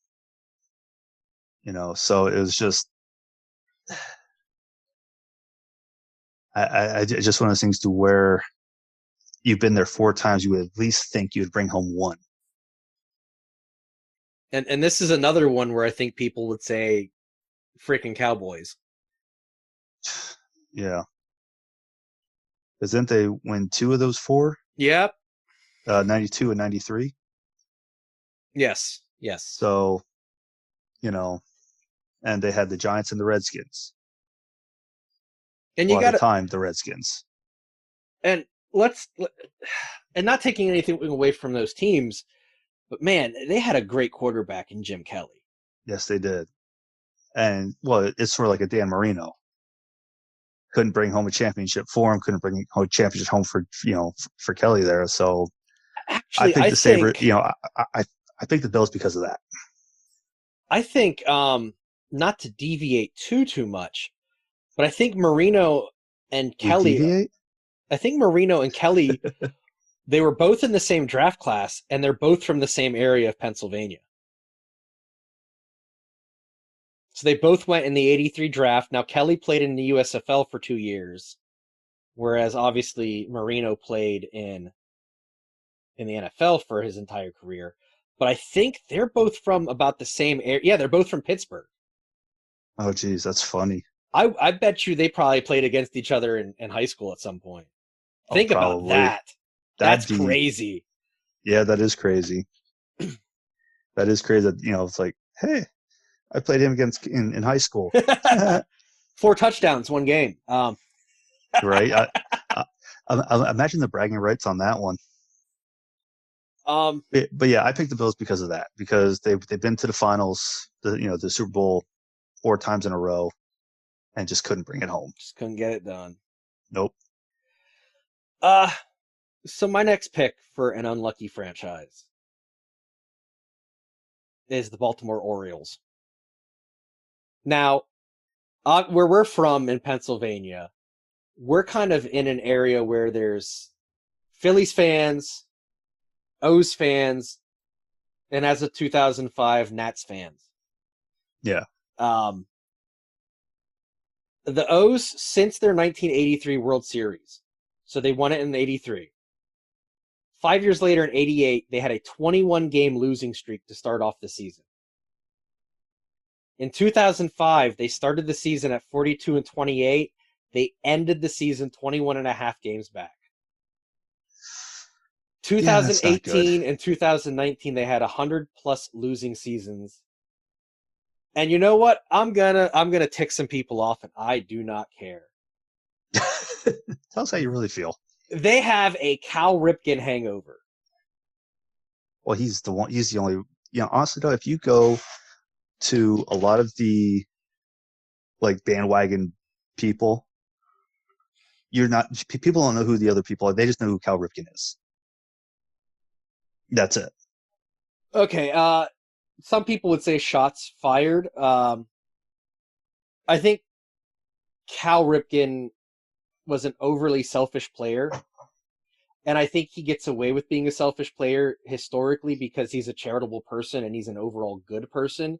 So it was just I just one of those things to where you've been there 4 times, you would at least think you would bring home one. And this is another one where I think people would say freaking Cowboys. Yeah. Because didn't they win 2 of those 4? Yep. 92 and 93? Yes. So, and they had the Giants and the Redskins. And at the time, the Redskins. And and not taking anything away from those teams, but man, they had a great quarterback in Jim Kelly. Yes, they did. And it's sort of like a Dan Marino. Couldn't bring home a championship for him. Couldn't bring home a championship home for Kelly there. So actually, I picked the Bills because of that. I think not to deviate too much, but I think Marino and Kelly. Deviate? I think Marino and Kelly, they were both in the same draft class, and they're both from the same area of Pennsylvania. So they both went in the 83 draft. Now, Kelly played in the USFL for 2 years, whereas obviously Marino played in the NFL for his entire career. But I think they're both from about the same area. Yeah, they're both from Pittsburgh. Oh, geez, that's funny. I bet you they probably played against each other in high school at some point. Think about that. That's crazy. Yeah, that is crazy. That is crazy. It's like, hey, I played him against in high school. 4 touchdowns, 1 game. Right. I imagine the bragging rights on that one. But yeah, I picked the Bills because of that. Because they've been to the finals, the Super Bowl 4 times in a row, and just couldn't bring it home. Just couldn't get it done. Nope. So my next pick for an unlucky franchise is the Baltimore Orioles. Now, where we're from in Pennsylvania, we're kind of in an area where there's Phillies fans, O's fans, and as of 2005, Nats fans. Yeah. The O's, since their 1983 World Series, so they won it in 83. 5 years later, in 88, they had a 21-game losing streak to start off the season. In 2005, they started the season at 42-28. They ended the season 21 and a half games back. Yeah, that's not good. 2018 and 2019, they had 100+ losing seasons. And you know what? I'm gonna tick some people off, and I do not care. Tell us how you really feel. They have a Cal Ripken hangover. Well, he's the one. He's the only. Honestly, though, if you go to a lot of the like bandwagon people, people don't know who the other people are. They just know who Cal Ripken is. That's it. Okay, some people would say shots fired. I think Cal Ripken was an overly selfish player, and I think he gets away with being a selfish player historically because he's a charitable person and he's an overall good person.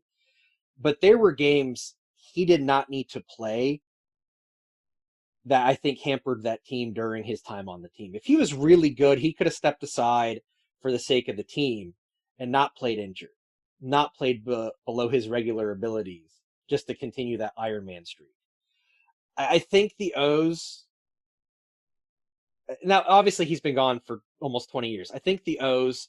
But there were games he did not need to play that I think hampered that team during his time on the team. If he was really good, he could have stepped aside for the sake of the team and not played injured, not played below his regular abilities, just to continue that Iron Man streak. I think the O's, now obviously he's been gone for almost 20 years. I think the O's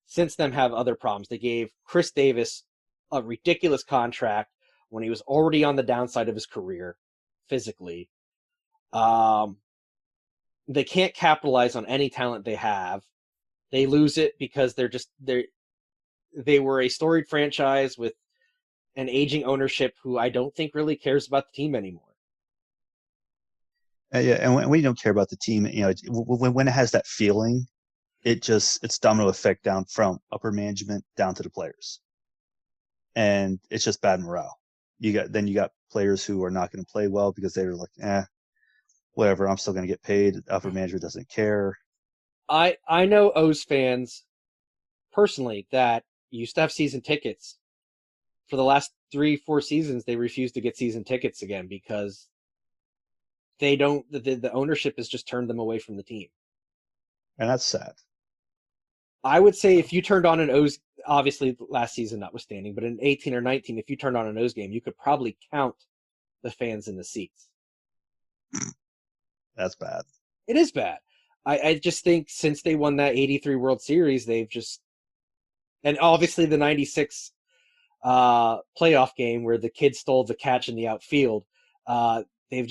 since then have other problems. They gave Chris Davis a ridiculous contract when he was already on the downside of his career physically. They can't capitalize on any talent they have. They lose it because they were a storied franchise with an aging ownership who I don't think really cares about the team anymore. Yeah, and when you don't care about the team, when it has that feeling, it's domino effect down from upper management down to the players, and it's just bad morale. You got players who are not going to play well because they're like, whatever, I'm still going to get paid. Upper management doesn't care. I know O's fans personally that used to have season tickets. For the last 3-4 seasons, they refuse to get season tickets again because the ownership has just turned them away from the team. And that's sad. I would say if you turned on an O's, obviously last season notwithstanding, but in 18 or 19, if you turned on an O's game, you could probably count the fans in the seats. That's bad. It is bad. I just think since they won that 83 World Series, they've just, and obviously the 96 playoff game where the kid stole the catch in the outfield, they've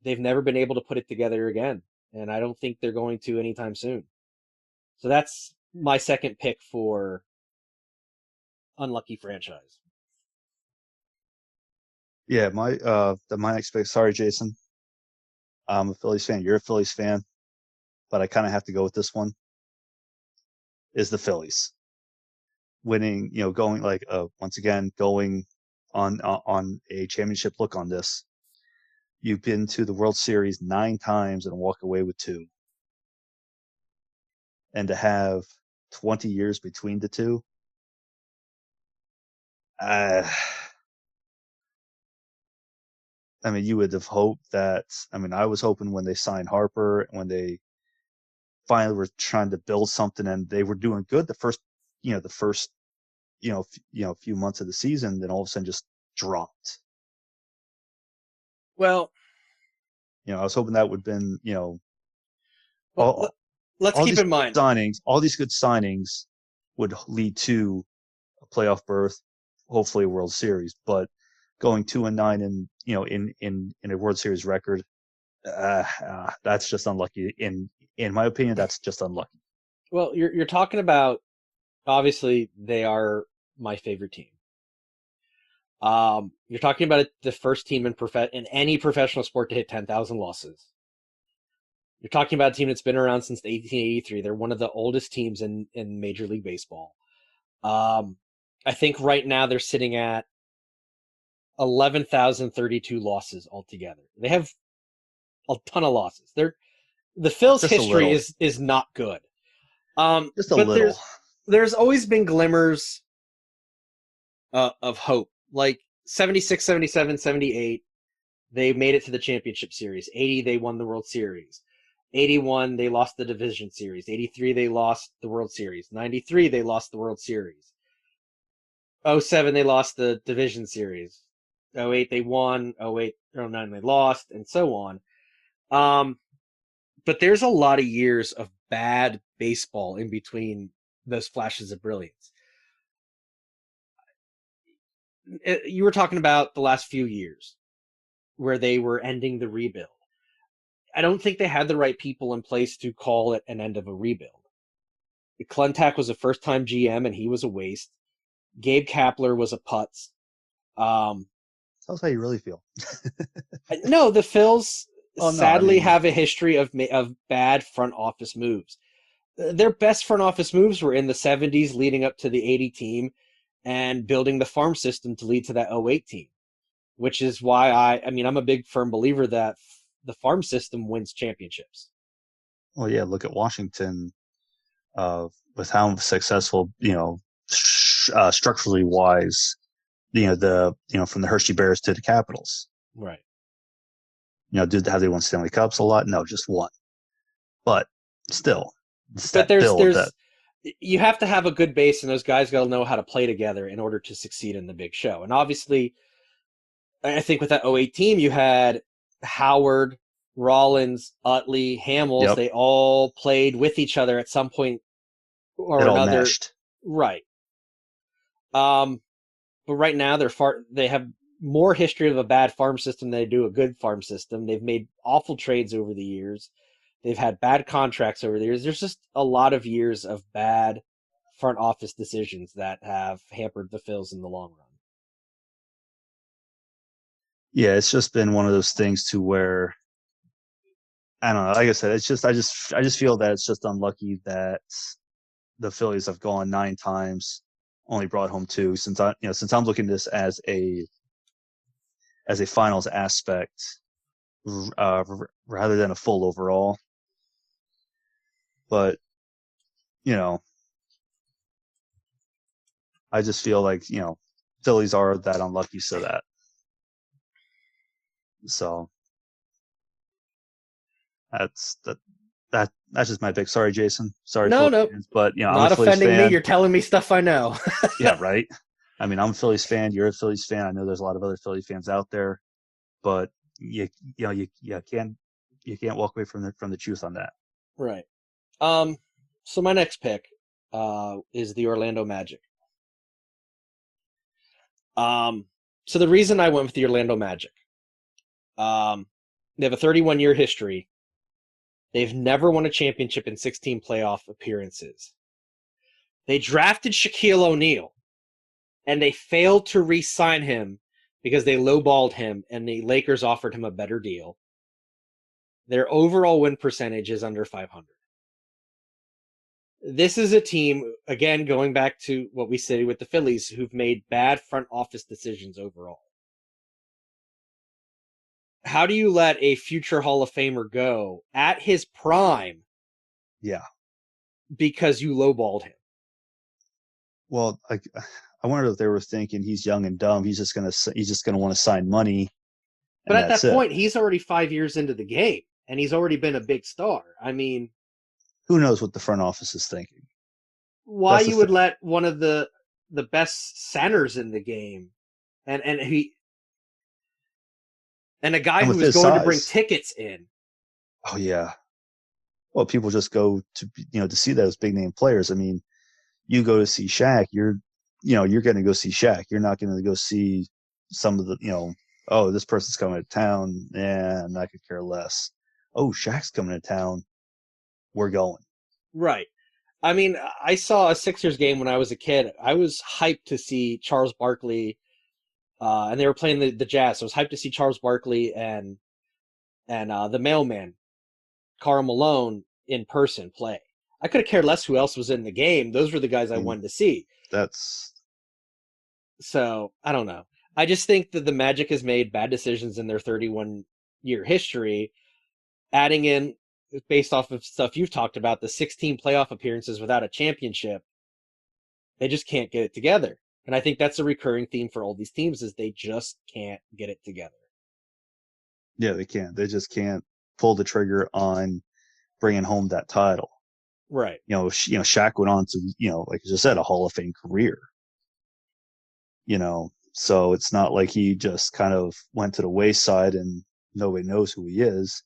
never been able to put it together again. And I don't think they're going to anytime soon. So that's my second pick for unlucky franchise. Yeah, my next pick. Sorry, Jason. I'm a Phillies fan. You're a Phillies fan, but I kind of have to go with this one. Is the Phillies winning? Going once again going on a championship look on this. You've been to the World Series 9 times and walk away with 2, and to have 20 years between the two. I mean, you would have hoped that. I mean, I was hoping when they signed Harper, when they finally were trying to build something, and they were doing good the first few months of the season, then all of a sudden just dropped. Well, I was hoping that would have been, let's keep in mind all these good signings would lead to a playoff berth, hopefully a World Series, but going 2-9 and in a World Series record, that's just unlucky. In my opinion, that's just unlucky. Well, you're talking about, obviously they are my favorite team. You're talking about the first team in any professional sport to hit 10,000 losses. You're talking about a team that's been around since 1883. They're one of the oldest teams in Major League Baseball. I think right now they're sitting at 11,032 losses altogether. They have a ton of losses. The Phil's Just history is not good. Just a little. There's always been glimmers of hope. Like 76, 77, 78, they made it to the championship series. 80, they won the World Series. 81, they lost the division series. 83, they lost the World Series. 93, they lost the World Series. '07 they lost the division series. '08 they won. '08, '09 they lost, and so on. But there's a lot of years of bad baseball in between those flashes of brilliance. You were talking about the last few years where they were ending the rebuild. I don't think they had the right people in place to call it an end of a rebuild. Clentak was a first-time GM, and he was a waste. Gabe Kapler was a putz. Tell us how you really feel. No, the Phils Oh, no, sadly have a history of bad front office moves. Their best front office moves were in the 70s leading up to the 80 team and building the farm system to lead to that '08 team, which is why I'm a big firm believer that the farm system wins championships. Well, yeah, look at Washington with how successful, structurally wise, from the Hershey Bears to the Capitals. Right. Have they won Stanley Cups a lot? No, just one. But still, but you have to have a good base, and those guys got to know how to play together in order to succeed in the big show. And obviously, I think with that '08 team, you had Howard, Rollins, Utley, Hamels. Yep. They all played with each other at some point or another. All meshed. Right. But right now they have more history of a bad farm system than they do a good farm system. They've made awful trades over the years. They've had bad contracts over the years. There's just a lot of years of bad front office decisions that have hampered the Phils in the long run. Yeah, it's just been one of those things to where, I don't know. Like I said, it's just I just feel that it's just unlucky that the Phillies have gone 9 times, only brought home 2. Since I'm looking at this as a finals aspect rather than a full overall. But I just feel like Phillies are that unlucky, so that's just my pick. Sorry, Jason. Sorry, no, fans, but not I'm a Phillies offending fan. me. You're telling me stuff I know. Yeah, right. I mean, I'm a Phillies fan. You're a Phillies fan. I know there's a lot of other Philly fans out there, but you can't walk away from the truth on that. Right. So my next pick is the Orlando Magic. So the reason I went with the Orlando Magic, they have a 31-year history. They've never won a championship in 16 playoff appearances. They drafted Shaquille O'Neal, and they failed to re-sign him because they lowballed him, and the Lakers offered him a better deal. Their overall win percentage is under 500. This is a team, again, going back to what we said with the Phillies, who've made bad front office decisions overall. How do you let a future Hall of Famer go at his prime? Yeah. Because you lowballed him. Well, I wonder if they were thinking he's young and dumb. He's just gonna want to sign money. But at that point, he's already 5 years into the game, and he's already been a big star. I mean, who knows what the front office is thinking? Why you would let one of the best centers in the game, and a guy who was going to bring tickets in. Oh yeah. Well, people just go to see those big name players. I mean, you go to see Shaq, you're going to go see Shaq. You're not going to go see some of the, oh, this person's coming to town. Yeah, I could care less. Oh, Shaq's coming to town. We're going. Right. I mean, I saw a Sixers game when I was a kid. I was hyped to see Charles Barkley, and they were playing the Jazz. So I was hyped to see Charles Barkley and the mailman, Karl Malone, in person play. I could have cared less who else was in the game. Those were the guys I wanted to see. So, I don't know. I just think that the Magic has made bad decisions in their 31-year history, adding in, based off of stuff you've talked about, the 16 playoff appearances without a championship. They just can't get it together. And I think that's a recurring theme for all these teams, is they just can't get it together. Yeah, they can't. They just can't pull the trigger on bringing home that title. Right. Shaq went on to, like I just said, a Hall of Fame career. So it's not like he just kind of went to the wayside and nobody knows who he is.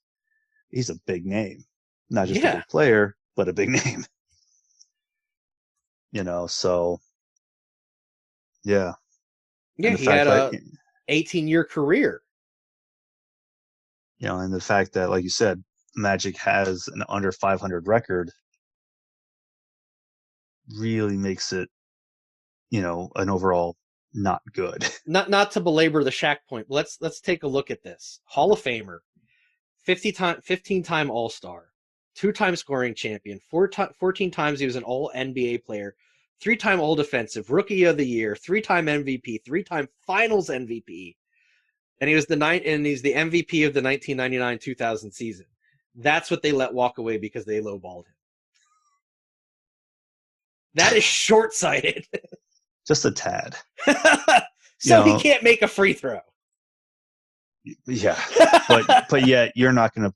He's a big name, not just a big player, but a big name. So yeah. Yeah, he had a 18-year career. And the fact that, like you said, Magic has an under 500 record really makes it, an overall not good. Not to belabor the Shaq point, but let's take a look at this. Hall of Famer, 15-time All-Star, 2-time scoring champion, 14 times he was an All-NBA player, 3-time All-Defensive, Rookie of the Year, 3-time MVP, 3-time Finals MVP, and he's the MVP of the 1999-2000 season. That's what they let walk away because they lowballed him. That is short-sighted. Just a tad. So he can't make a free throw. Yeah, but yet you're not gonna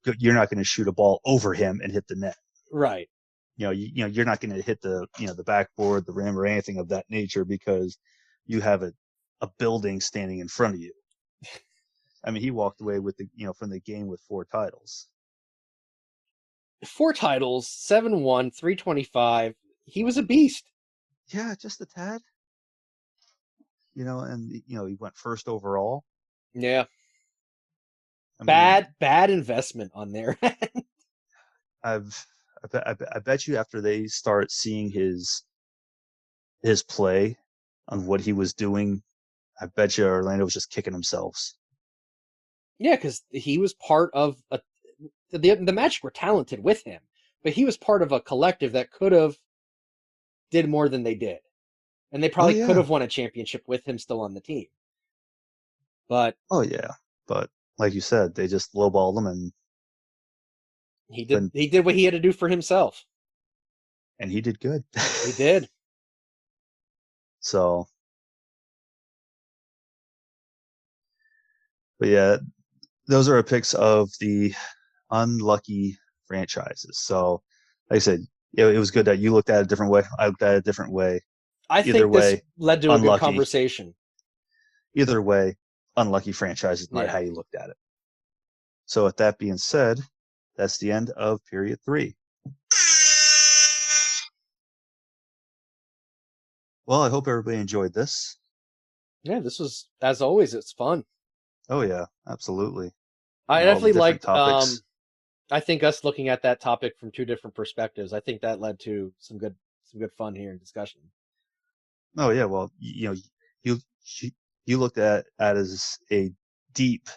shoot a ball over him and hit the net. Right. You're not gonna hit the the backboard, the rim, or anything of that nature because you have a building standing in front of you. I mean, he walked away with from the game with 4 titles. 4 titles, 7-1, 325. He was a beast. Yeah, just a tad. And he went first overall. Yeah. Bad investment on their end. I bet you after they start seeing his play on what he was doing, I bet you Orlando was just kicking themselves. Yeah, because he was part of the Magic were talented with him, but he was part of a collective that could have did more than they did. And they probably could have won a championship with him still on the team. But like you said, they just lowballed him, and he did what he had to do for himself. And he did good. He did. So, but yeah, those are our picks of the unlucky franchises. So, like I said, it was good that you looked at it a different way. I looked at it a different way. I think this led to a good conversation. Either way, unlucky franchises, no matter how you looked at it. So with that being said, that's the end of period 3. Well, I hope everybody enjoyed this. Yeah, this was, as always, it's fun. Oh yeah, absolutely. I definitely liked I think us looking at that topic from 2 different perspectives. I think that led to some good fun here and discussion. Oh yeah, well, you looked at it as a deep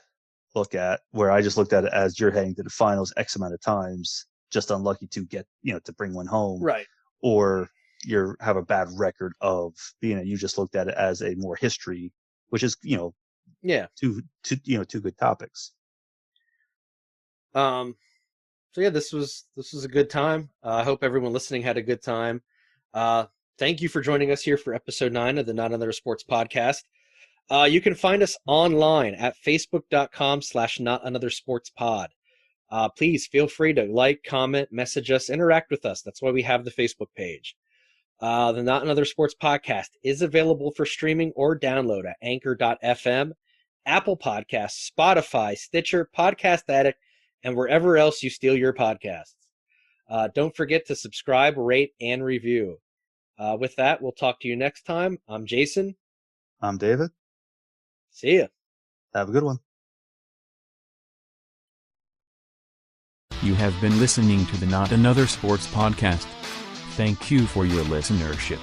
look at, where I just looked at it as you're heading to the finals X amount of times, just unlucky to get to bring one home, right? Or you have a bad record of being it. You just looked at it as a more history, which is two good topics. So yeah, this was a good time. I hope everyone listening had a good time. Thank you for joining us here for episode 9 of the Not Another Sports Podcast. You can find us online at facebook.com/notanothersportspod. Please feel free to like, comment, message us, interact with us. That's why we have the Facebook page. The Not Another Sports Podcast is available for streaming or download at anchor.fm, Apple Podcasts, Spotify, Stitcher, Podcast Addict, and wherever else you steal your podcasts. Don't forget to subscribe, rate, and review. With that, we'll talk to you next time. I'm Jason. I'm David. See ya. Have a good one. You have been listening to the Not Another Sports Podcast. Thank you for your listenership.